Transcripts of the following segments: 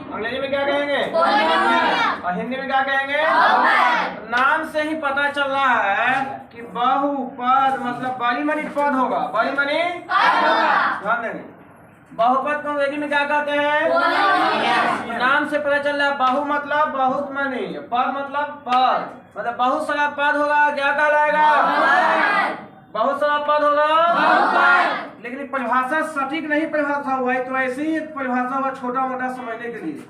अंग्रेजी में क्या कहेंगे? और हिंदी में क्या कहेंगे? नाम से ही पता चल रहा है कि बहुपद मतलब बड़ी मनी पद होगा। बड़ी मनी ध्यान देंगे। बहुपद को अंग्रेजी में क्या कहते हैं? नाम से पता चल रहा है। बहु मतलब बहुत मनी, पद मतलब पद, मतलब बहुत सारा पद होगा। क्या कहलाएगा? बहुत सारा पद होगा। लेकिन परिभाषा सटीक नहीं परिभाषा हुआ है, तो ऐसे ही एक परिभाषा हुआ छोटा मोटा समझने के लिए।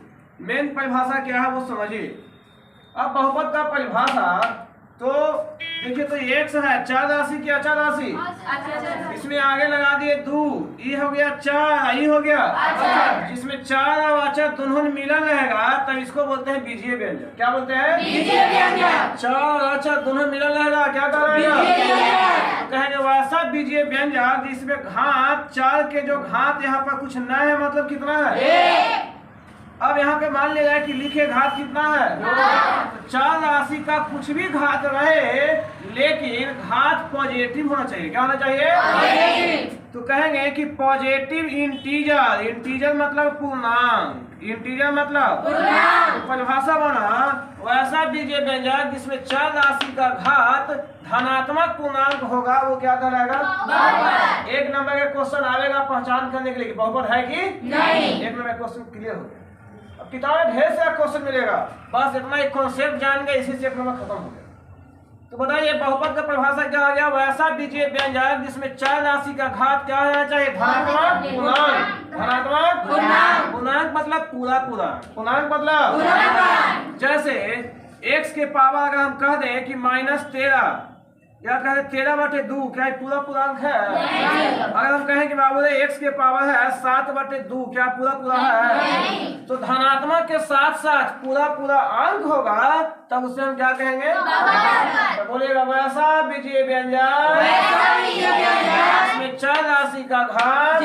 मेन परिभाषा क्या है वो समझिए। अब बहुपद का परिभाषा तो देखिए, तो एक है चार राशि की अचर राशि, इसमें आगे लगा दिए दू, ई हो गया चार, ई हो गया जिसमें चार और अचर दोनों मिला रहेगा तब इसको बोलते हैं बीजीय व्यंजक। क्या बोलते हैं? बीजीय व्यंजक। चार और अचर दोनों मिला रहेगा, क्या कहेगा? तो कहेंगे वैसा बीजीय व्यंजक जिसमें घात, चार के जो घात यहाँ पर कुछ न है, मतलब कितना है? अब यहाँ पे मान लिया जाए कि लिखे घात कितना है? तो चार राशि का कुछ भी घात रहे लेकिन घात पॉजिटिव होना चाहिए। क्या होना चाहिए? तो कहेंगे कि पॉजिटिव इंटीजर, इंटीजर मतलब पूर्णांक, इंटीजर मतलब तो परिभाषा बना वैसा बीजीय व्यंजक जिसमें चार राशि का घात धनात्मक पूर्णांक होगा, वो क्या कहलाएगा? एक नंबर का क्वेश्चन आएगा पहचान करने के लिए बहुपद है कि नहीं। एक नंबर क्वेश्चन क्लियर हो गया। अब किताबें ढेर सारा क्वेश्चन मिलेगा, बस इतना एक कॉन्सेप्ट जान गए, इसी से एक नंबर खत्म हो गया। तो बताइए बहुपद का परिभाषा क्या हो गया? वैसा बीजीय व्यंजक जिसमें चार राशि का घात क्या होना चाहिए? धनात्मक पूर्णांक। धनात्मक पूर्णांक मतलब पूरा पूरा, पूर्णांक मतलब जैसे x के पावर अगर हम कह दें कि -13 या कह दें 13/2, क्या पूरा पूर्णांक है? अगर हम कहें कि बाबू x के पावर है 7/2, क्या पूरा पूरा है? तो धनात्मक के साथ साथ पूरा पूरा अंक होगा तब उसे हम क्या कहेंगे? तो बोलिएगा वैसा बीजीय व्यंजक जिसमें चार राशि का घात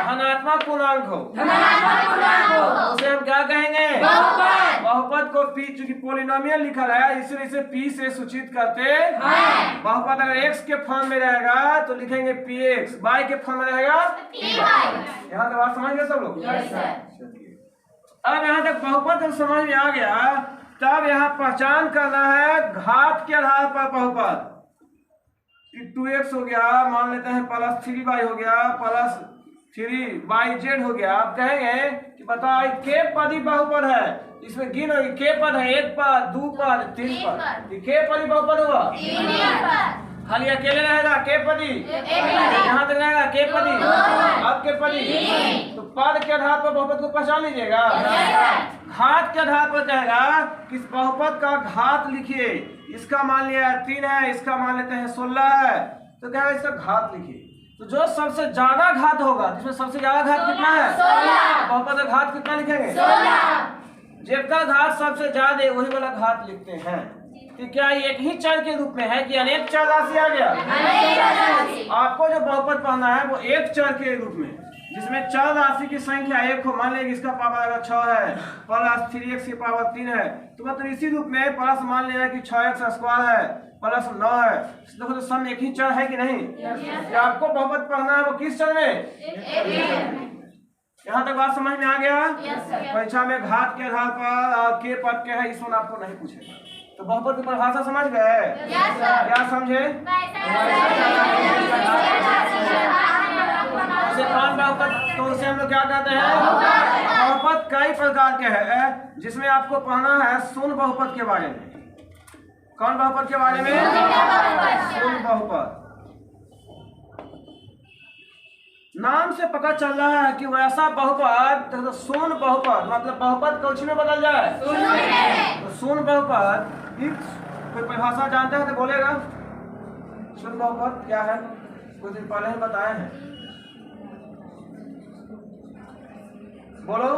धनात्मक पूर्णांक हो, उसे हम क्या कहेंगे? बहुपद को p, चूंकि पोलिनोमियल लिखा है इसलिए इसे p से सूचित करते हैं। बहुपद अगर x के फॉर्म में रहेगा तो लिखेंगे px, y के फॉर्म में रहेगा py। यहाँ तक बात समझ गए सब लोग? अब यहाँ तक बहुपद जब समझ में आ गया तब यहाँ पहचान करना है घात के आधार पर बहुपद। 2x हो गया, मान लेते हैं +3y हो गया, +3yz हो गया। आप कहेंगे कि बताओ के पदी बहुपद है, इसमें गिन के पद है, एक पद, दो पद, तीन पद, के पदी बहुपद हुआ। खाली अकेले रहेगा के पदी, यहाँ तक रहेगा के पदी, अब के पदी। तो पद के आधार पर बहुपद को पहचान लीजिएगा। घात के आधार पर कहेगा कि इस बहुपद का घात लिखिए, इसका मान लिया 3 है, इसका मान लेते हैं 16 है, तो कहेगा इसका घात लिखिए। तो जो सबसे ज्यादा घात होगा, जिसमें सबसे ज्यादा घात कितना है? बहुपद का घात कितना लिखेंगे? 16। जिसका घात सबसे ज्यादा वही वाला घात लिखते हैं। कि क्या एक ही चर के रूप में है कि अनेक चर राशि आ गया? आपको जो बहुपद पढ़ना है वो एक चर के रूप में, जिसमें चार राशि की संख्या एक हो, मान लेंगे इसका पावर अगर 6 है +3x की पावर 3 है, तो मतलब इसी रूप में प्लस मान लेना कि 6x² है +9 है। देखो तो सम एक ही चर है कि नहीं? आपको बहुपद पढ़ना है वो किस चर में? यहाँ तक बात समझ में आ गया? परीक्षा में घात के आधार पर के पद के है, इस वन आपको नहीं पूछेगा। तो बहुपद की परिभाषा समझ गए? क्या समझे? कौन बहुपद, तो उसे हम लोग क्या कहते हैं? बहुपद कई प्रकार के हैं, जिसमें आपको पढ़ना है शून्य बहुपद के बारे में। कौन बहुपद के बारे में? शून्य बहुपद। नाम से पता चल रहा है कि वैसा बहुपद, तो शून्य बहुपद मतलब बहुपद कुछ में बदल जाए तो शून्य बहुपद। कोई परिभाषा जानते हैं तो बोलेगा। शून्य बहुपद क्या है? कुछ दिन पहले ही बताए हैं, बोलो।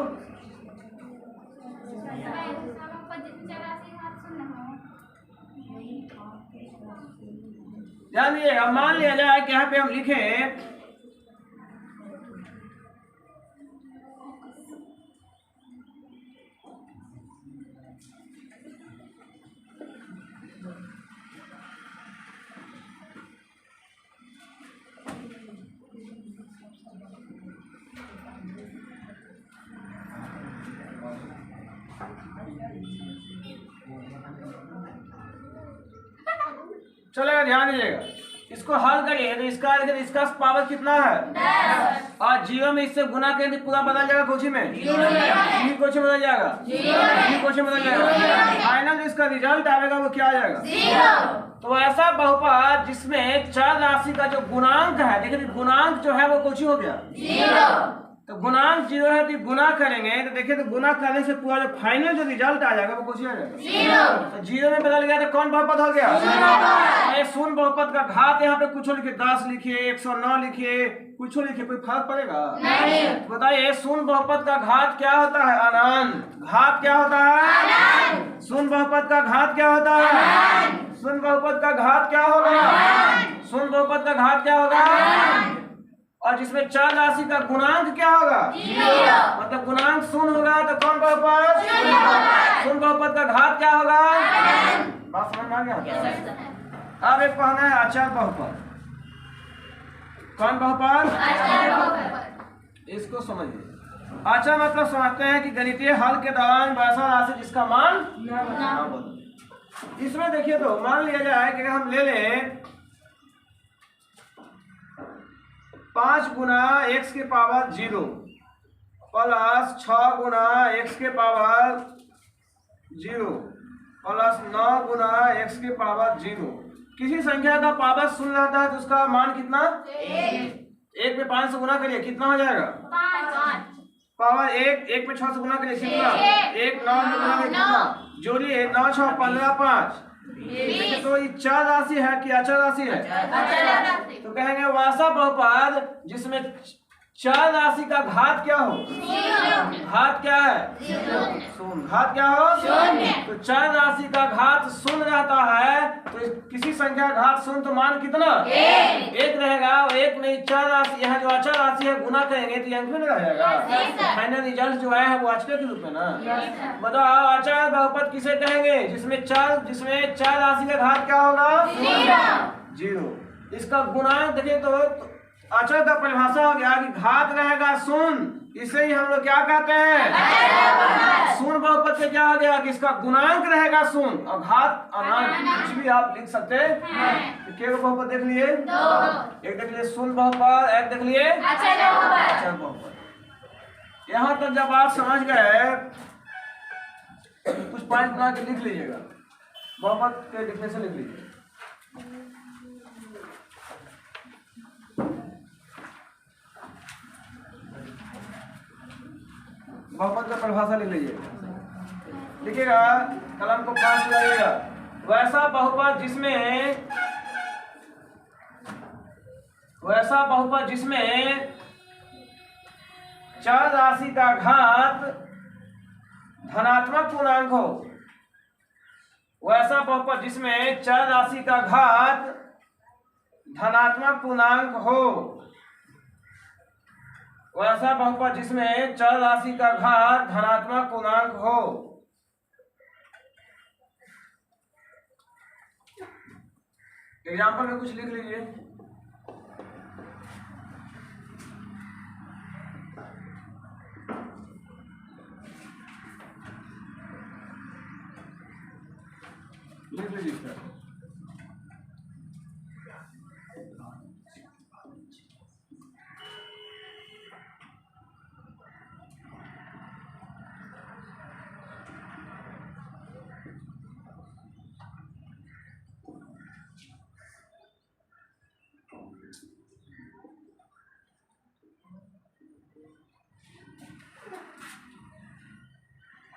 जानिए, अब मान लिया जाए कि यहाँ पे हम लिखें चलेगा, ध्यान दीजिएगा। इसको हल करिए तो इसका पावर कितना है? और जीरो में इससे गुना करें तो पूरा बदल जाएगा। कोची में कोची बदल जाएगा, कोची बदल जाएगा। फाइनल इसका रिजल्ट आएगा वो क्या आ जाएगा? तो ऐसा बहुपद जिसमें चर राशि का जो गुणांक है, देखिए गुणांक जो है वो कोची हो गया तो गुणांक जीरो है तो गुना करेंगे तो देखिए तो गुना करने से पूरा जो फाइनल जो रिजल्ट आ जाएगा वो कुछ आ जाएगा तो जीरो में बदल गया तो कौन बहुपद हो गया? तो शून्य बहुपद का घात यहाँ पे कुछ लिखिए, 10 लिखिए, 109 लिखिए, कुछ लिखिए, कोई फर्क पड़ेगा? नहीं। बताइए शून्य बहुपद का घात क्या होता है? अनंत। घात क्या होता है? शून्य बहुपद का घात क्या होता है? शून्य बहुपद का घात क्या होगा? शून्य बहुपद का घात क्या होगा? और जिसमें चर राशि का गुणांक क्या होगा? मतलब गुणांक शून्य होगा तो कौन बहुपद? शून्य बहुपद का घात क्या होगा? बात समझ में आ गया? अब एक कहना है अचर बहुपद। कौन बहुपद? इसको समझिए। अचर मतलब समझते हैं कि गणितीय हल के दौरान वैसा राशि जिसका मान ना बदले। इसमें देखिए तो मान लिया जाए कि हम ले लें 5 गुना x के पावर 0 प्लस 6 गुना x के पावर 0 प्लस 9 गुना x के पावर 0। किसी संख्या का पावर शून्य रहता है तो उसका मान कितना? 1 पे 5 से गुना करिए, कितना हो जाएगा? 5। पावर 1 पे 6 से गुना करिए, कितना? 1 9 में गुना करिए, कितना? जोड़िए 9 6 15 5। देखिए तो ये चर राशि है कि अचर राशि है? तो कहेंगे वैसा बहुपद जिसमें चर राशि का घात क्या हो? घात क्या है? शून्य। घात क्या हो? तो चर राशि का घात शून्य रहता है तो किसी संख्या का घात शून्य तो मान कितना? 1 रहेगा। और 1 में चर राशि यहाँ जो अचर राशि है गुना करेंगे तो अंक में रहेगा। फाइनल रिजल्ट जो आया है वो अचर के रूप में ना। बताओ अचर बहुपद किसे कहेंगे? जिसमें चर राशि का घात क्या होगा? 0। इसका गुणांक देखिए तो अचर का परिभाषा हो गया कि घात रहेगा शून्य, इसे ही हम लोग क्या कहते हैं? शून्य बहुपद से क्या हो गया कि इसका गुणांक रहेगा शून्य और घात अनंत। कुछ भी आप लिख सकते हैं। केवल बहुपद देख लिए, एक देख लिए शून्य बहुपद, एक देख लिए अचर बहुपद। यहाँ तक जब आप समझ गए कुछ पॉइंट बना के लिख लीजिएगा, बहुपद के डिफिनेशन लिख लीजिए। बहुपद का परिभाषा लिख लीजिएगा, लिखिएगा, कलम को पास लगाइएगा। वैसा बहुपद जिसमें चर राशि का घात धनात्मक पूर्णांक हो। वैसा बहुपद जिसमें चर राशि का घात धनात्मक पूर्णांक हो। वैसा बहुपद जिसमें चर राशि का घात धनात्मक पूर्णांक हो। एग्जाम्पल में कुछ लिख लीजिए। लिख लीजिए।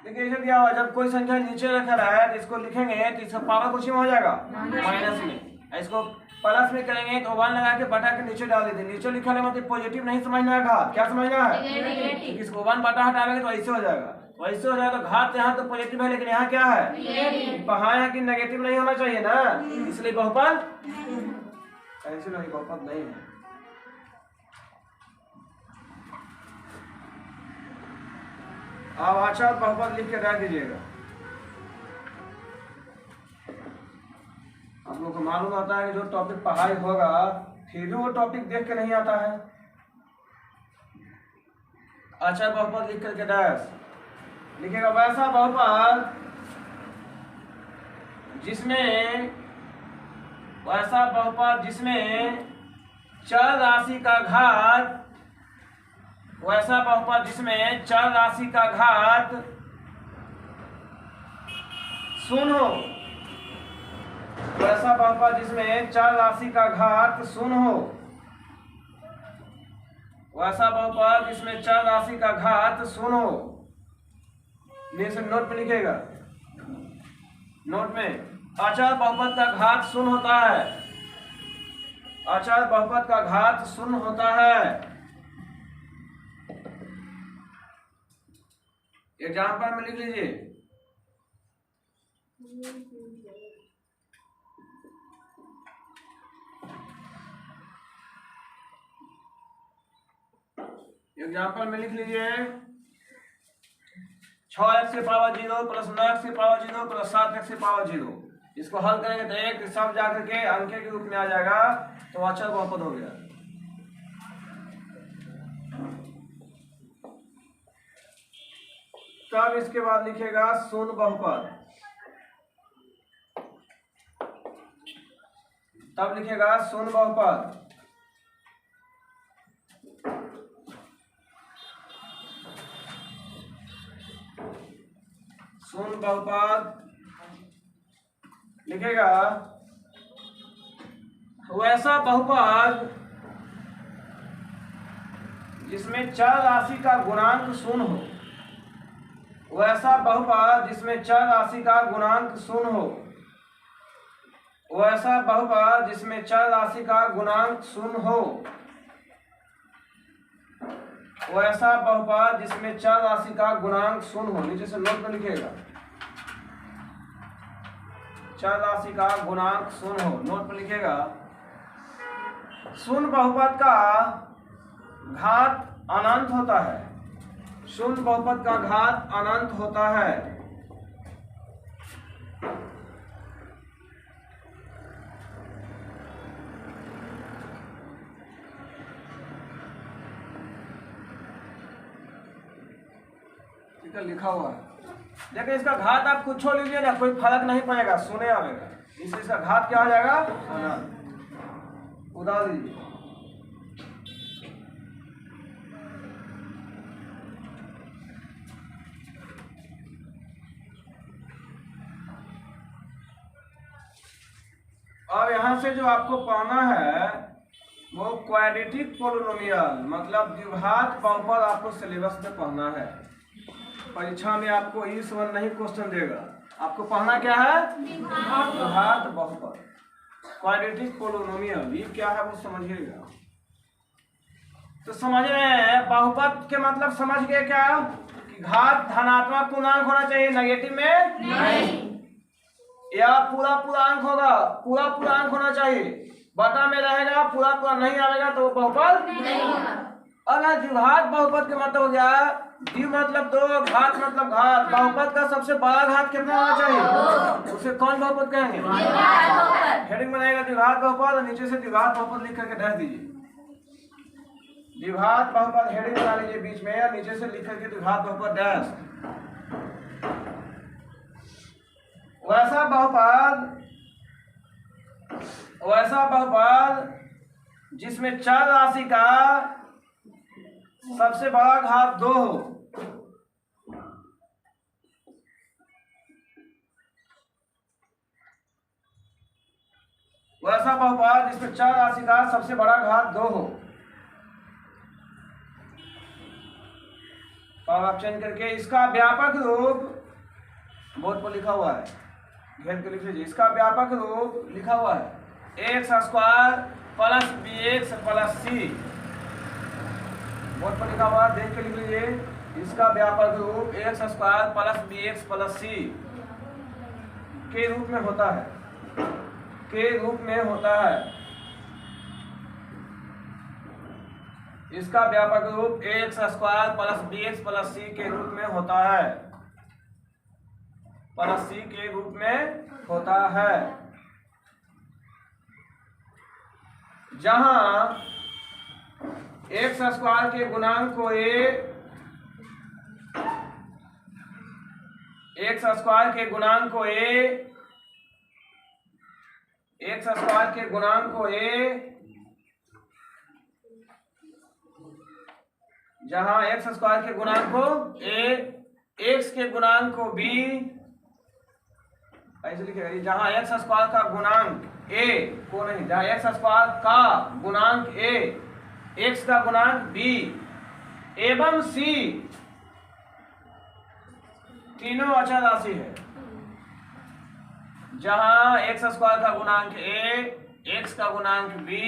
देखिए इसे दिया हुआ जब कोई संख्या नीचे रखा रहा है तो इसको लिखेंगे तो इसका पावर कुछ में हो जाएगा माइनस में। इसको प्लस में करेंगे तो 1 लगा के बटा के नीचे डाल देते। नीचे लिखा है मतलब पॉजिटिव नहीं समझना है, घात क्या समझना है? इसको 1 बटा हटाएंगे तो ऐसे हो जाएगा, तो ऐसे हो जाएगा। तो घात यहाँ तो पॉजिटिव है लेकिन यहाँ क्या है? वहाँ है कि नेगेटिव नहीं होना चाहिए ना, इसलिए बहुपद ऐसे नहीं, बहुपद नहीं है। अब अचर बहुपद लिख के रख दीजिएगा। आप लोग को मालूम होता है कि जो टॉपिक पढ़ाई होगा फिर भी वो टॉपिक देख के नहीं आता है। अचर बहुपद लिख करके डैश लिखेगा वैसा बहुपद जिसमें चर राशि का घात वैसा बहुपद जिसमें चर राशि का घात शून्य हो। वैसा बहुपद जिसमें चर राशि का घात शून्य हो। वैसा बहुपद जिसमें चर राशि का घात शून्य हो। नोट में लिखेगा। नोट में अचर बहुपद का घात शून्य होता है। अचर बहुपद का घात शून्य होता है। एग्जाम्पल में लिख लीजिए। एग्जाम्पल में लिख लीजिए 6x की पावर 0 प्लस 9x की पावर 0 प्लस 7x की पावर 0। इसको हल करेंगे तो एक सब जाकर के अंक के रूप में आ जाएगा, तो अचर बहुपद हो गया। तब इसके बाद लिखेगा शून्य बहुपद। तब लिखेगा शून्य बहुपद। शून्य बहुपद लिखेगा वैसा बहुपद जिसमें चर राशि का गुणांक शून्य हो। वैसा बहुपद जिसमें चर राशि का गुणांक शून्य हो। वैसा बहुपद जिसमें चर राशि का गुणांक शून्य हो। वैसा बहुपद जिसमें चर राशि का गुणांक शून्य हो। नीचे से नोट में लिखेगा चर राशि का गुणांक शून्य हो। नोट में लिखेगा शून्य बहुपद का घात अनंत होता है। शून्य बहुपद का घात अनंत होता है। लिखा हुआ है। देखिए इसका घात आप कुछ छोड़ लीजिए ना, कोई फर्क नहीं पड़ेगा, शून्य आएगा। इससे इसका घात क्या आ जाएगा? अनंत। उदाहरण दीजिए। अब यहां से जो आपको पढ़ना है वो क्वाड्रेटिक पोलिनोमियल मतलब द्विघात बहुपद आपको सिलेबस में पढ़ना है। परीक्षा में आपको इस वन नहीं क्वेश्चन देगा। आपको पढ़ना क्या है? द्विघात बहुपद, क्वाड्रेटिक पोलिनोमियल। ये क्या है वो समझिएगा। तो समझ रहे हैं बहुपद के मतलब समझ गए क्या? कि घात धनात्मक पूर्णांक होना चाहिए, नेगेटिव में नहीं। या पूरा पूर्णांक होगा, पूरा पूर्णांक होना चाहिए। बटा में रहेगा, पूरा पूरा नहीं आएगा तो वो बहुपद नहीं होगा। अगर द्विघात बहुपद का मतलब हो गया, द्वि मतलब दो, घात मतलब घात। बहुपद का सबसे बड़ा घात कितना होना चाहिए? उसे कौन बहुपद कहेंगे? हेडिंग बनाएगा द्विघात बहुपद और नीचे से द्विघात बहुपद लिख करके ढाल दीजिए। द्विघात बहुपद हेडिंग बना लीजिए बीच में और नीचे से लिख करके द्विघात बहुपद डैश। वैसा बहुपद जिसमें चर राशि का सबसे बड़ा घात 2 हो। वैसा बहुपद जिसमें चर राशि का सबसे बड़ा घात 2 हो। और आप चेंज करके इसका व्यापक रूप बोर्ड पर लिखा हुआ है, घेर के लिख लीजिए। इसका व्यापक रूप लिखा हुआ है x² plus bx plus c। Board पर लिखा हुआ है, देख के लिख लीजिए। इसका व्यापक रूप x² plus bx plus c के रूप में होता है। के रूप में होता है। इसका व्यापक रूप x² plus bx plus c के रूप में होता है। प्लस c के रूप में होता है। जहां x² के गुणांक को a एक्स स्क्वायर के गुणांक को एक्स स्क्वायर के गुणांक को जहां एक्स स्क्वायर के गुणांक को एक्स के गुणांक को बी, ऐसे लिखेगा जहां एक्स स्क्वायर का गुणांक ए को नहीं, जहां एक्स स्क्वायर का गुणांक ए, एक्स का गुणांक बी एवं सी तीनों अचर राशि है। जहां एक्स स्क्वायर का गुणांक ए, एक्स का गुणांक बी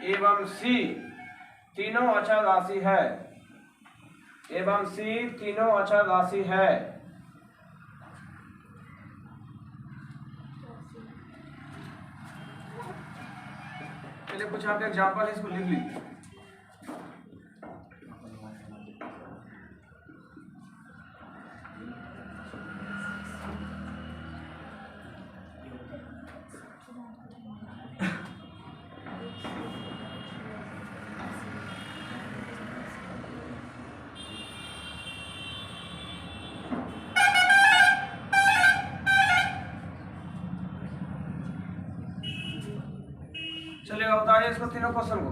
एवं सी तीनों अचर राशि है, एवं सी तीनों अचर राशि है। चलिए कुछ आपके एग्जाम्पल है, इसको लिख लीजिए। चलिएगा बताइए इसको तीनों क्वेश्चन को।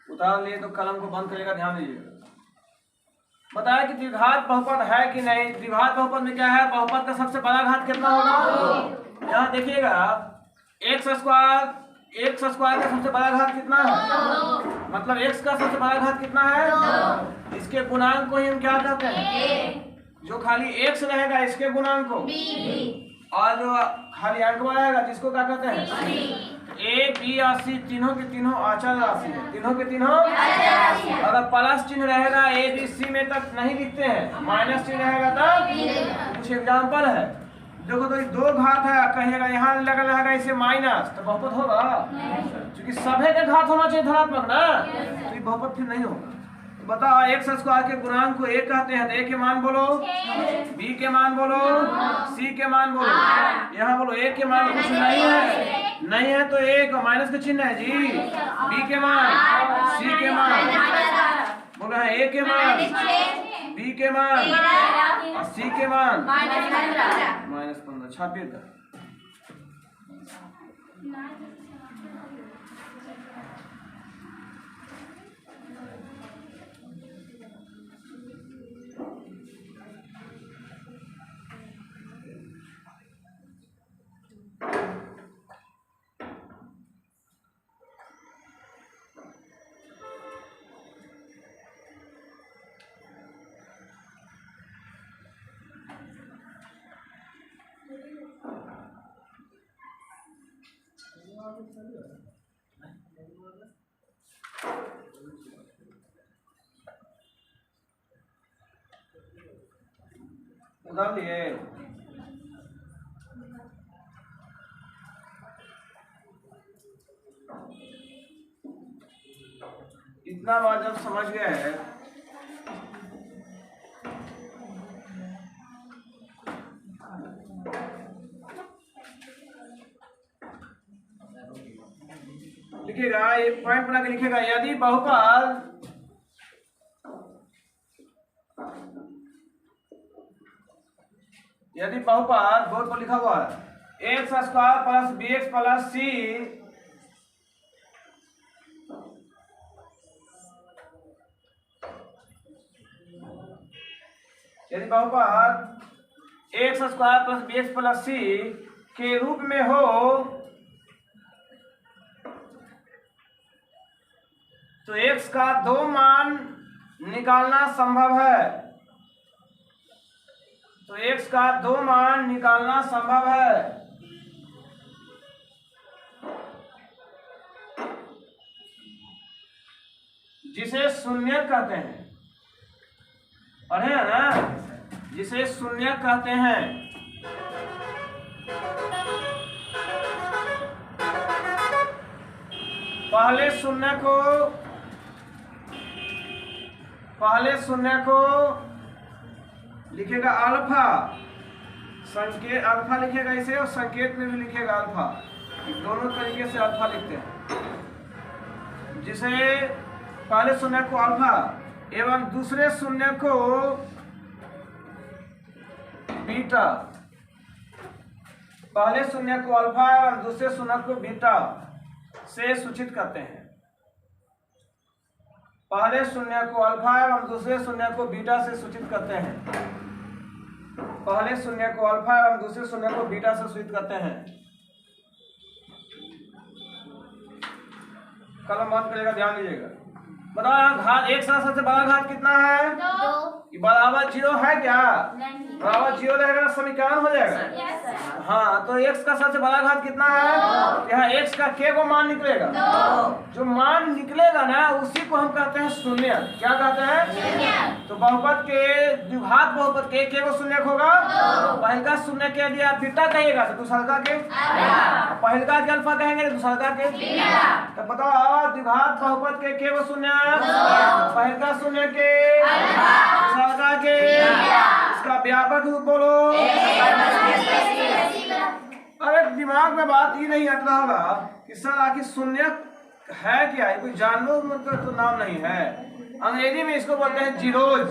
उतार लिए तो कलम को बंद करेगा, ध्यान दीजिएगा। बताया कि द्विघात बहुपद है कि नहीं। द्विघात बहुपद में क्या है, बहुपद का सबसे बड़ा घात कितना होगा। यहाँ देखिएगा एक्स स्क्वायर का सबसे बड़ा घात कितना है, मतलब एक्स का सबसे बड़ा घात कितना है, इसके गुणांक को ही हम क्या कहते हैं, जो खाली एक्स रहेगा इसके गुणांक को, और जो खाली अंक वाला रहेगा जिसको क्या कहते हैं, ए बी और सी तीनों के तीनों अचल राशि है, तीनों के तीनों। अगर प्लस चिन्ह रहेगा ए बी सी में तक नहीं लिखते हैं, माइनस चिन्ह रहेगा तब। कुछ एग्जाम्पल है, देखो तो दो घात है, कहिएगा यहाँ लगा रहेगा इसे माइनस, तो बहुपद होगा, क्योंकि सभी के घात होना चाहिए धनात्मक ना, तो ये बहुपद फिर नहीं होगा। बताओ एक्स स्क्वायर के गुणांक को ए कहते हैं, तो ए के मान बोलो, बी के मान बोलो, सी के मान बोलो। यहाँ बोलो ए के मान कुछ नहीं है तो एक माइनस का चिन्ह है जी। बी के मान, सी के मान बोलो है, ए के मान, बी के मान और सी के मान -15 छापिएगा। उदाहरण लिए इतना बात जब समझ गए हैं, लिखेगा ये पॉइंट बना के लिखेगा, यदि बहुपद बोर्ड पर लिखा हुआ है X square plus B X plus C यदि बहुपद X square plus B X plus C के रूप में हो तो एक्स का दो मान निकालना संभव है, तो एक्स का दो मान निकालना संभव है। जिसे शून्य कहते हैं, पढ़े हैं ना, जिसे शून्य कहते हैं। पहले शून्य को पहले शून्य को लिखेगा अल्फा, संकेत अल्फा लिखेगा इसे, और संकेत में भी लिखेगा अल्फा। दोनों तरीके से अल्फा लिखते हैं, जिसे पहले शून्य को अल्फा एवं दूसरे शून्य को बीटा। पहले शून्य को अल्फा एवं दूसरे शून्य को बीटा से सूचित करते हैं। पहले शून्य को अल्फा एवं दूसरे शून्य को बीटा से सूचित करते हैं। पहले शून्य को अल्फा एवं दूसरे शून्य को बीटा से सूचित करते हैं। कलम बंद करेगा, ध्यान दीजिएगा। बताओ यहाँ घात एक साथ सबसे बड़ा घात कितना है? 2। बराबर 0 है क्या? नहीं। बराबर 0 रहेगा, समीकरण हो जाएगा। हाँ, तो x का सबसे बड़ा घात कितना है? 2। यहाँ x का k को मान निकलेगा? 2। जो मान निकलेगा ना उसी को हम कहते हैं शून्य। क्या कहते हैं? शून्य। तो बहुपद के द्विघात बहुपद के k को शून्य होगा। पहल का शून्य के यदि आप बीटा कहिएगा तो दूसरा का के पहल का अल्फा कहेंगे, दूसरा का के। तो बताओ द्विघात बहुपद के k को शून्य, पहल का शून्य के, दूसरा का के, इसका व्यापक रूप बोलो। अरे दिमाग में बात ये नहीं हट रहा होगा कि सर आखिर शून्य है क्या? कोई जानवर मतलब तो नाम नहीं है। अंग्रेजी में इसको बोलते हैं जीरोज।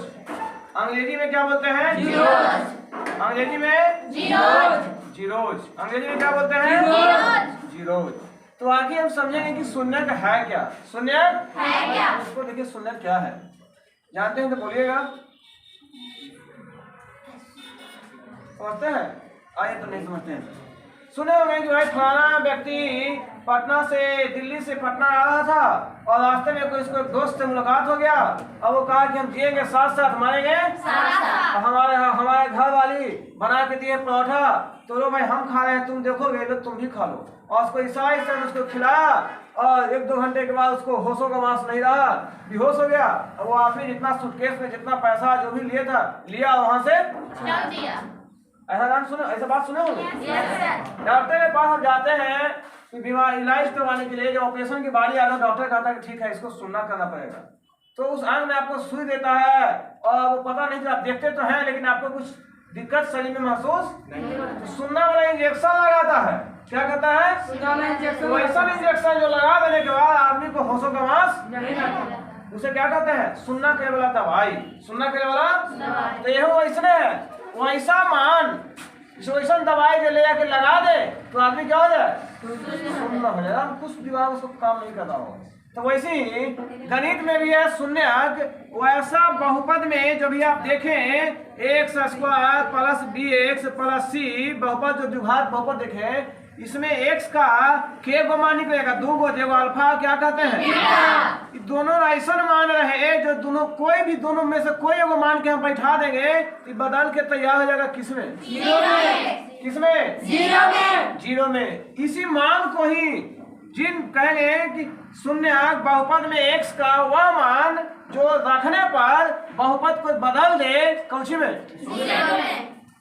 अंग्रेजी में क्या बोलते हैं? जीरोज। अंग्रेजी में जीरोज। जीरोज अंग्रेजी में क्या बोलते हैं? जीरोज। तो आगे हम समझेंगे कि शून्य का है क्या। शून्य है क्या? उसको देखिए शून्य क्या है, जानते हैं तो बोलिएगा। समझते हैं? आइए तो नहीं समझते हैं। सुने होंगे कि भाई फलाना व्यक्ति पटना से दिल्ली से पटना आ रहा था और रास्ते में कोई इसको दोस्त से मुलाकात हो गया और वो कहा कि हम जिएंगे साथ साथ मरेंगे साथ। हमारे घर वाली बना के दिए परोठा, तो लो भाई हम खा रहे हैं, तुम देखोगे तो तुम भी खा लो। और उसको ईसाई से उसको खिलाया और 1-2 घंटे के बाद उसको होशों का वास नहीं रहा, बेहोश हो गया। और वो आदमी जितना सूटकेस में जितना पैसा जो भी लिया था लिया वहां से चल दिया। ऐसा गान सुने, ऐसा बात सुने होंगे। डॉक्टर के पास हम जाते हैं कि बीमार इलाज करवाने के लिए, जब ऑपरेशन की बारी आता है डॉक्टर कहता है कि ठीक है इसको सुनना करना पड़ेगा। तो उस अंग में आपको सुई देता है और वो पता नहीं, आप देखते तो हैं लेकिन आपको कुछ दिक्कत शरीर में महसूस नहीं होता। तो सुनना वाला इंजेक्शन लगाता है। क्या कहता है? वैसा इंजेक्शन जो लगा देने के बाद आदमी को होशो का वास नहीं रहता, उसे क्या कहते हैं? सुनना करे वाला दवाई। सुनना करे वाला तो यह वैसने है, वैसा मान वैसा दवाई जो ले जाके लगा दे तो आदमी क्या हो जाए? सुनना हो जाए। कुछ दिमाग उसको काम नहीं करता हो। तो वैसे ही गणित में भी है शून्यक। वैसा बहुपद में जो भी आप देखें x² + bx + c बहुपद जो द्विघात बहुपद देखें, इसमें x का k को मान निकलेगा, 2 गो देखो अल्फा क्या कहते हैं? दोनों ऐसा मान रहे जो दोनों कोई भी दोनों में से कोई एगो मान के हम बैठा देंगे तो बदल के तैयार हो जाएगा। किसमें? जीरो में। किसमें? जीरो में। जीरो में। इसी मान को ही जिन कहेंगे कि शून्य बहुपद में x का वह मान जो रखने पर बहुपद को बदल दे कौन सी में?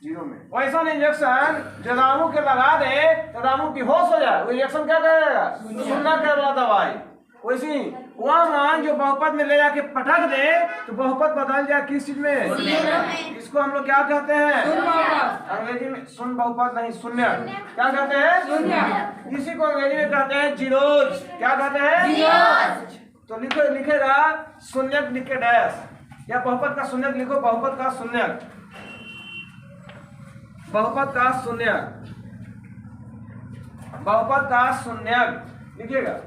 जीरो में। वैसा इंजेक्शन जो रामू के लगा दे तो रामू की होश हो जाए, वो इंजेक्शन क्या करेगा? सुनना करे वाला दवाई। वैसे वह मान जो बहुपद में ले जाके पटक दे तो बहुपद बदल जाए किस चीज में? इसको हम लोग क्या कहते हैं? अंग्रेजी में सुन बहुपद नहीं, शून्य। क्या कहते हैं? शून्य। इसी को अंग्रेजी में कहते हैं जीरोज। क्या कहते हैं? जीरोज। तो लिखेगा शून्यक, लिख के डैश, या बहुपद का शून्यक लिखो, बहुपद का शून्यक, बहुपद का शून्यक, बहुपद का शून्यक लिखिएगा।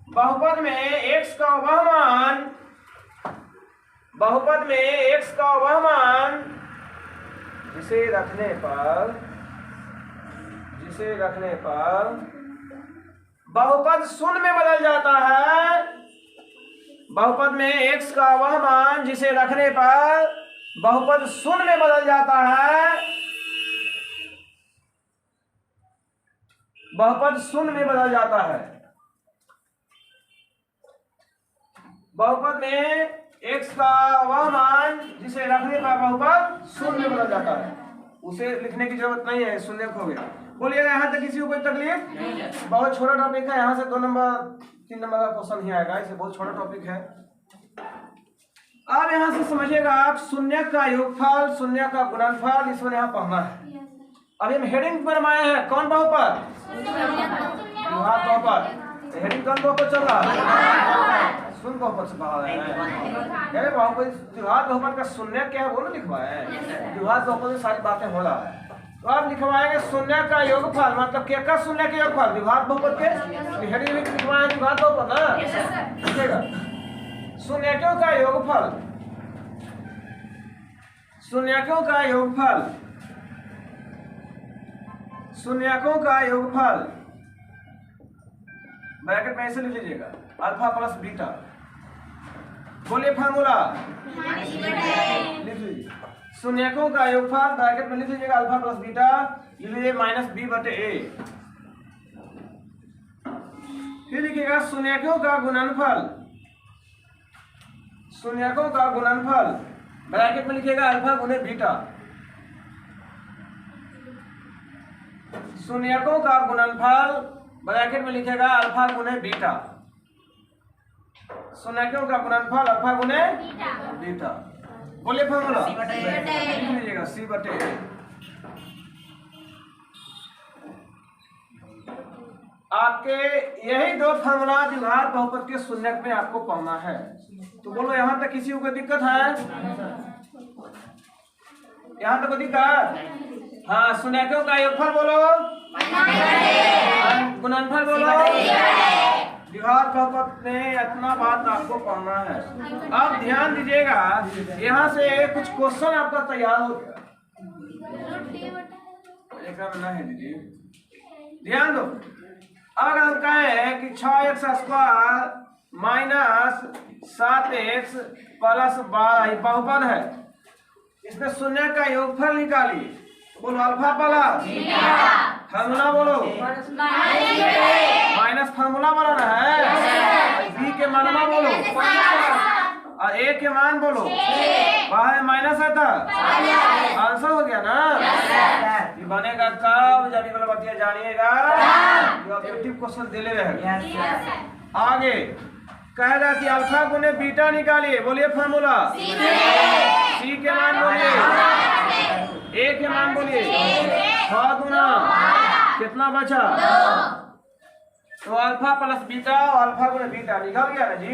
बहुपद में x का वह मान, बहुपद में x का वह मान जिसे रखने पर बहुपद शून्य में बदल जाता है। बहुपद में x का वह मान जिसे रखने पर बहुपद शून्य में बदल जाता है, बहुपद शून्य में बदल जाता है। बहुपद में x का वह मान जिसे रखने पर बहुपद शून्य में बदल जाता है, उसे लिखने की जरूरत नहीं है, शून्य हो गया। बोलिएगा यहाँ तक किसी को कोई तकलीफ नहीं? बहुत छोटा टॉपिक है, यहाँ से 2 नंबर 3 नंबर का क्वेश्चन ही आएगा, इसे बहुत छोटा टॉपिक है। अब यहाँ से समझिएगा आप, शून्य का योगफल, शून्य का गुणनफल, इसमें यहाँ पढ़ना है। अभी हम हेडिंग बनवाए हैं, कौन बहुपद? द्विघात बहुपद। हेडिंग कौन बहुपद चल रहा है? शून्य बहुपद से पढ़ा रहे हैं। अरे बहुपद, द्विघात बहुपद का शून्य क्या है वो ना लिखवाए। द्विघात बहुपद में सारी बातें हो रहा है। तो आप लिखवाएंगे शून्य का योगफल, मतलब क्या का शून्य का योगफल? द्विघात बहुपद के हेडिंग लिखवाए द्विघात बहुपद ना, लिखिएगा शून्यकों का योगफल, शून्यकों का योगफल, शून्यकों का योगफल, ब्रैकेट में ऐसे लिख लीजिएगा, अल्फा प्लस बीटा। बोलिए फार्मूला लिख लीजिए, शून्यकों का योगफल ब्रैकेट में लिख लीजिएगा, अल्फा प्लस बीटा, लिख लीजिए माइनस बी बटे ए। फिर लिखिएगा शून्यकों का गुणनफल, शून्यकों का गुणनफल ब्रैकेट में लिखिएगा अल्फा गुने बीटा। शून्यकों का गुणनफल ब्रैकेट में लिखेगा अल्फा गुने बीटा। शून्यकों का गुणनफल अल्फा गुने बीटा। बोलिए फार्मूला लिख लीजिएगा सी बटे। आपके यही दो फार्मूला द्विघात बहुपद के शून्यक में आपको पढ़ना है। तो बोलो यहाँ तक किसी को कोई दिक्कत है? यहाँ तक कोई दिक्कत? हाँ, शून्यकों का योगफल बोलो, गुणनफल बोलो। द्विघात बहुपद में इतना बात आपको पढ़ना है। अब ध्यान दीजिएगा, यहाँ से कुछ क्वेश्चन आपका तैयार हो गया। दीजिए ध्यान दो। अगर हम कहें कि 6x² माइनस 7x प्लस 12 बहुपद है, इसमें शून्य का योगफल निकालिए। बोलो अल्फा प्लस फार्मूला बोलो, माइनस फार्मूला बोलो ना है, बी के मानमा बोलो और ए के मान बोलो, बाहर माइनस आता, आंसर हो गया ना। ये बनेगा कब? जब ये वाला बतिया जानिएगा, जो ऑब्जेक्टिव क्वेश्चन दिले रहेगा। आगे कहेगा कि अल्फा गुने बीटा निकालिए। बोलिए फार्मूला, सी के मान बोलिए, ए के मान बोलिए, 6 गुना कितना बचा? तो अल्फा प्लस बीटा, अल्फा गुने बीटा निकल गया ना जी।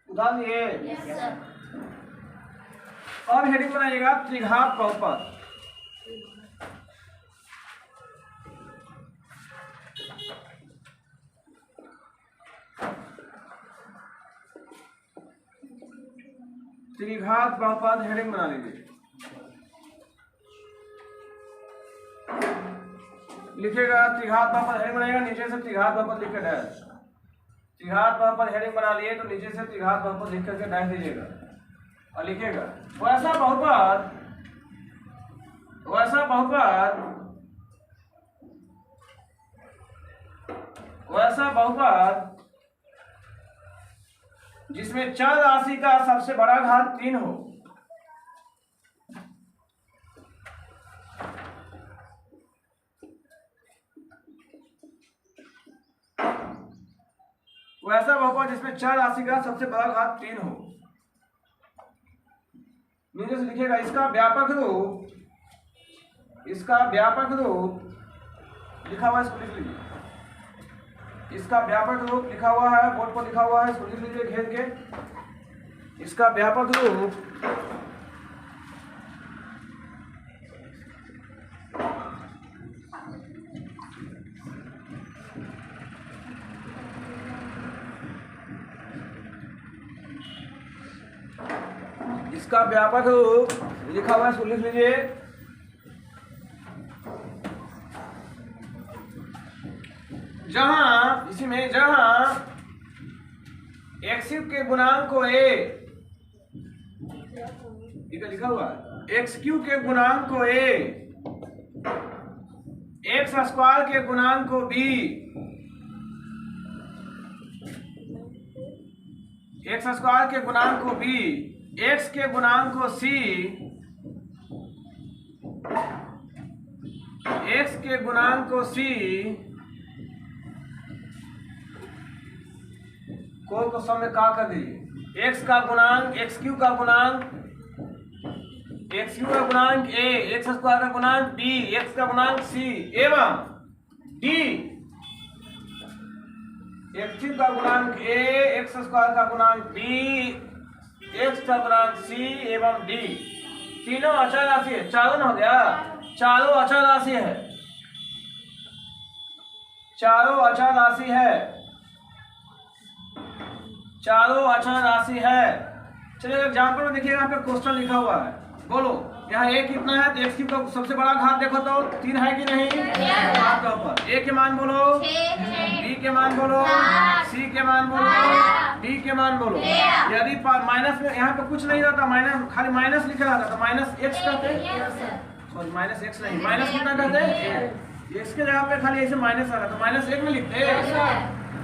उदाहरण ये, और हेडिंग बनाइएगा त्रिघात बहुपद। त्रिघात बहुपद हेडिंग बना लीजिए। लिखेगा त्रिघात बहुपद हेडिंग बनाएगा, नीचे से त्रिघात बहुपद लिख के डैश। त्रिघात बहुपद हेडिंग बना लिए तो नीचे से त्रिघात बहुपद लिख करके डैश दीजिएगा और लिखेगा वैसा बहुपद, वैसा बहुपद, वैसा बहुपद जिसमें चर राशि का सबसे बड़ा घात 3 हो। वैसा बहुपद जिसमें चर राशि का सबसे बड़ा घात 3 हो। नीचे से लिखेगा इसका व्यापक रूप, इसका व्यापक रूप लिखा हुआ है, इसको लिख लीजिए। इसका व्यापक रूप लिखा हुआ है, बोर्ड पर लिखा हुआ है, इसको लिख लीजिए घेर के। इसका व्यापक रूप इसका व्यापक रूप लिखा हुआ है, इसको लिख लीजिए। जहां इसी में जहां एक्स क्यूब के गुणांक को ए, लिखा हुआ है एक्स क्यूब के गुणांक को ए, एक्स स्क्वायर के गुणांक को बी, एक्स स्क्वायर के गुणांक को बी, एक्स के गुणांक को सी, एक्स के गुणांक को सी को सब में का कर दीजिए, एक्स का गुणांक, एक्स क्यू का गुणांक, एक्स क्यू का गुणांक ए, एक्स स्क्वायर का गुणांक बी, एक्स का गुणांक सी एवं डी, एक्स क्यू का गुणांक ए, एक्स स्क्वायर का गुणांक बी, एक्स का गुणांक सी एवं डी। तीनों अचर राशि है, चारों हो गया, चारों अचर राशि है, चारों अचर राशि है, चारों अचर राशि है। चलिए एग्जाम्पल में देखिए, यहाँ पे क्वेश्चन लिखा हुआ है, बोलो यहाँ ए कितना है, तो एक्स क्यूब का सबसे बड़ा घात देखो तो 3 है कि नहीं, घात के ऊपर ए के मान बोलो, बी के मान बोलो, सी के मान बोलो, डी के मान बोलो। यदि माइनस में यहाँ पे कुछ नहीं रहता, माइनस खाली माइनस लिखा रहता तो माइनस एक्स कहते, सॉरी माइनस एक्स नहीं, माइनस कितना कहते, एक्स के जगह पे खाली ऐसे माइनस आ रहा तो माइनस एक में लिखते,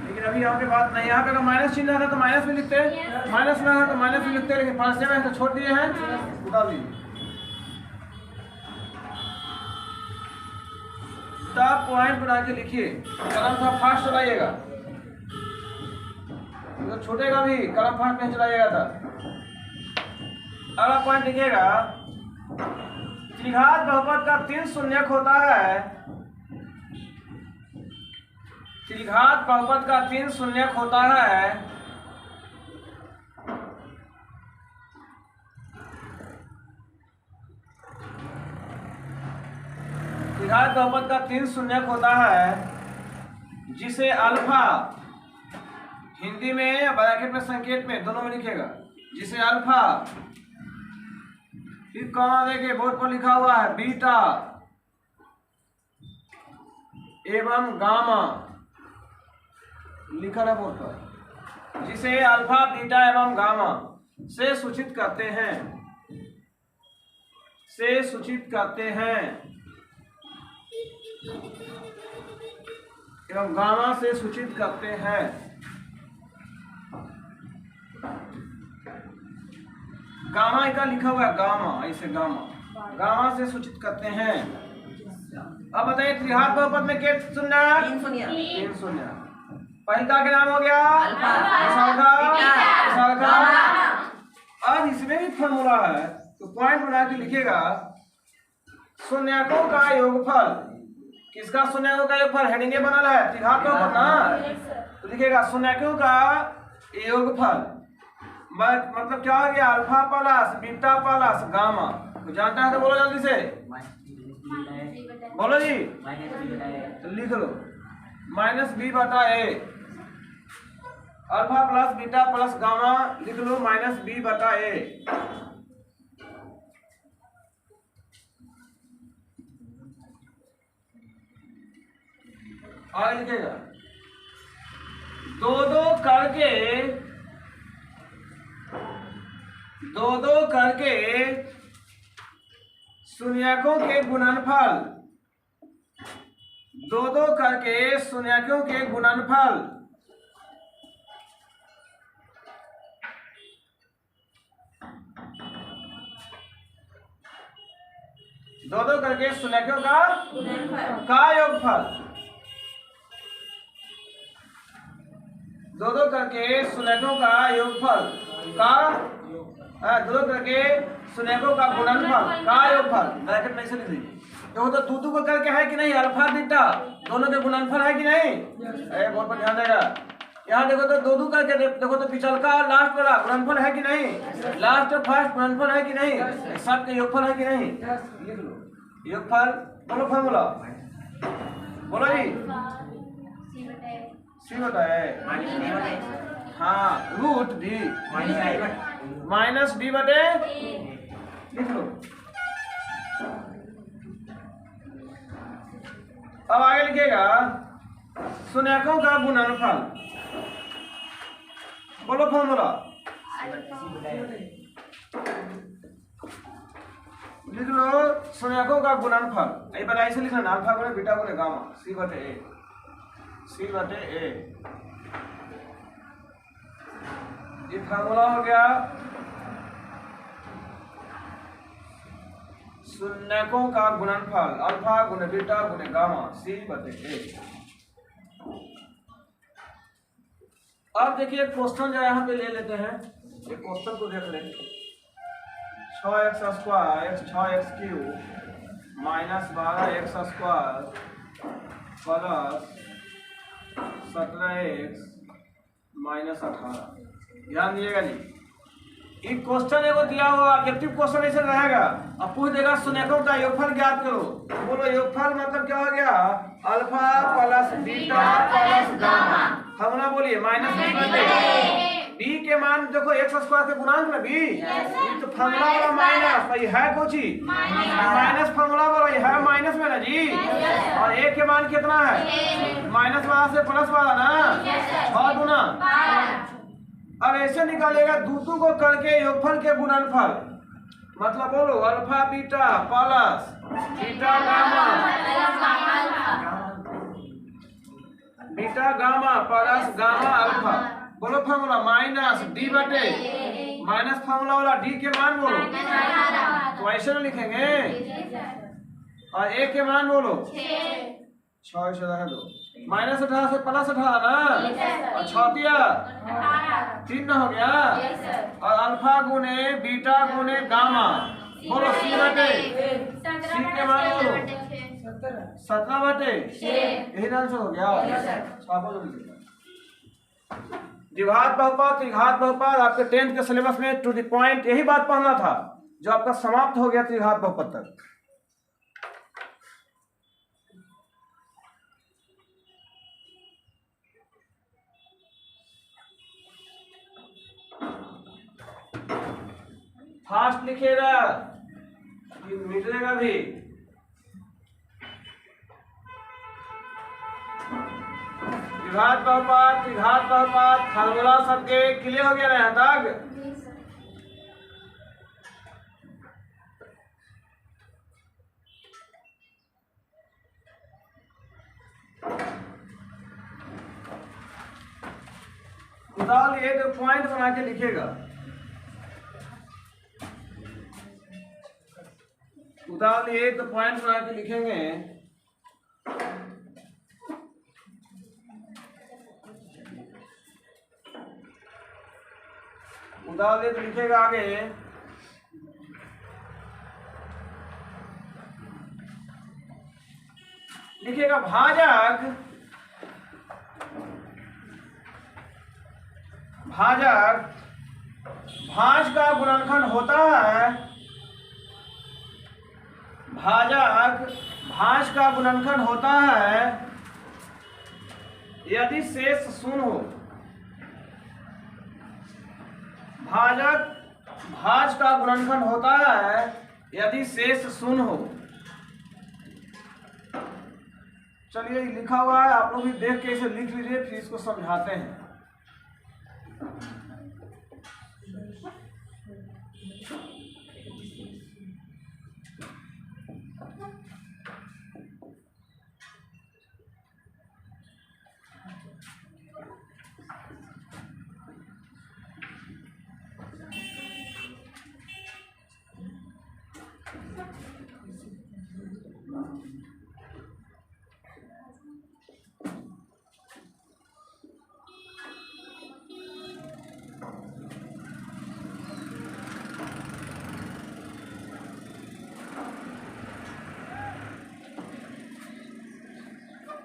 लेकिन अभी यहाँ पे बात नहीं, यहाँ पे अगर माइनस चिन्ह रहा तो माइनस में लिखते, माइनस में रहा तो माइनस में लिखते, लेकिन पांच में तो छोड़ दिए हैं, उतार लीजिए। तब पॉइंट बना के लिखिए, कलम था फास्ट चलाइएगा, तो छूटेगा भी, कलम फास्ट नहीं चलाइएगा था। अगला पॉइंट लिखिएगा, त्रिघात बहुपद का 3 शून्यक होता है, त्रिघात बहुपद का 3 शून्यक होता है, त्रिघात बहुपद का 3 शून्यक होता है जिसे अल्फा, हिंदी में या ब्रैकेट में संकेत में दोनों में लिखेगा, जिसे अल्फा, फिर कॉमा देखिए बोर्ड पर लिखा हुआ है बीटा एवं गामा, लिखा है बोर्ड पर, जिसे अल्फा बीटा एवं गामा से सूचित करते हैं, से सूचित करते हैं एवं गामा से सूचित करते हैं। गामा का लिखा हुआ है, गामा ऐसे गामा, गामा से सूचित करते हैं। अब बताइए त्रिघात बहुपद में कितने शून्य, 3 शून्य। पहला के नाम हो गया अल्फा, अब इसमें भी फॉर्मूला है, तो पॉइंट बना के लिखिएगा, शून्यकों का योगफल, किसका शून्यकों का योगफल, हेडिंग ये बना है त्रिघात बहुपद ना, तो लिखिएगा शून्यकों का योगफल, मतलब क्या हो गया, alpha plus beta plus gamma, तो जानता है तो बोलो जल्दी से, बोलो जी, तो लिख लो माइनस बी बटा A, alpha plus beta plus gamma लिख लो माइनस बी बटा ए। आगे लिखेगा, दो दो करके शून्यकों के गुणनफल, दो करके शून्यकों के गुणनफल, दो करके शून्यकों का योगफल, दो करके शून्यकों का योगफल का, दो करके शून्यकों का गुणनफल का योगफल, ब्रैकेट में से लिख दीजिए। तो दो को करके है कि नहीं, अल्फा बीटा दोनों के गुणनफल है कि नहीं, बहुत पर ध्यान देगा। यहाँ देखो तो दो करके देखो तो पिछल का लास्ट वाला गुणनफल है कि नहीं, लास्ट और फर्स्ट गुणनफल है कि नहीं, सब के योगफल है कि नहीं, लिख लो योगफल, बोलो फॉर्मूला, बोलो जी, सी बटा ए, हाँ रूट डी माइनस डी बटे, लिख लो। अब आगे लिखेगा शून्यकों का गुणनफल, बोलो फॉर्मूला लिख लो। शून्यकों का गुणनफल, ये बार ऐसे लिखना, अल्फा गुणे बीटा गुणे गामा, सी बटे ए, सी बटे ए। ये फार्मूला हो गया शून्यकों का गुणनफल, अल्फा गुणे बीटा गुणे गामा, सी बटे ए। अब देखिए क्वेश्चन जो यहाँ पे ले लेते हैं, ये क्वेश्चन को देख लें। 6x square 6x cube minus 12x square plus 17x minus 18। ध्यान दिएगा जी, ये क्वेश्चन एगो दिया हुआ ऑब्जेक्टिव क्वेश्चन ऐसे रहेगा। अब पूछ देगा शून्यकों का योगफल ज्ञात करो। बोलो योगफल मतलब क्या हो गया? Alpha plus beta plus gamma. Formula बोलिए माइनस बी बटे बी के मान देखो एक्स स्क्वायर के गुणांक में बी, तो फॉर्मूला वाला माइनस, ये है कोची माइनस, फॉर्मूला वाला ये है माइनस में ना जी। और ए के मान कितना है? माइनस वाला से प्लस वाला ना, 6 गुना। अब ऐसे निकालेगा दूतू को करके योगफल के गुणनफल, मतलब बोलो alpha beta plus beta gamma, beta gamma plus gamma alpha. बोलो फॉर्मूला माइनस डी बटे माइनस, फॉर्मूला वाला डी के मान बोलो, तो ऐसे ना लिखेंगे। और ए के मान बोलो 6 से रह दो, माइनस 18 से प्लस 18 ना, और 6 3 हो गया। और अल्फा गुने बीटा गुने गामा, बोलो सी बटे, सी के मान बोलो 17 बटे, यही आंसर हो गया। द्विघात बहुपद त्रिघात बहुपद आपके 10th के सिलेबस में टू द पॉइंट यही बात पढ़ना था, जो आपका समाप्त हो गया त्रिघात बहुपद तक। फास्ट लिखिएगा कि मिटेगा भी। द्विघात बहुपद त्रिघात बहुपद फार्मूला सबके क्लियर हो गया यहाँ तक? उदाहरण ये तो पॉइंट बना के लिखेगा, उदाहरण ये तो पॉइंट बना के लिखेंगे। उदाहरण तो लिखेगा आगे, लिखेगा भाजक भाजक भाज का गुणनखंड होता है, भाजक भाज का गुणनखंड होता है यदि शेष शून्य हो। भाजक भाज का गुणनखंड होता है यदि शेष शून्य हो। चलिए लिखा हुआ है, आप लोग भी देख के इसे लिख लीजिए, फिर इसको समझाते हैं।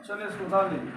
चलिए इसको उतार लीजिए।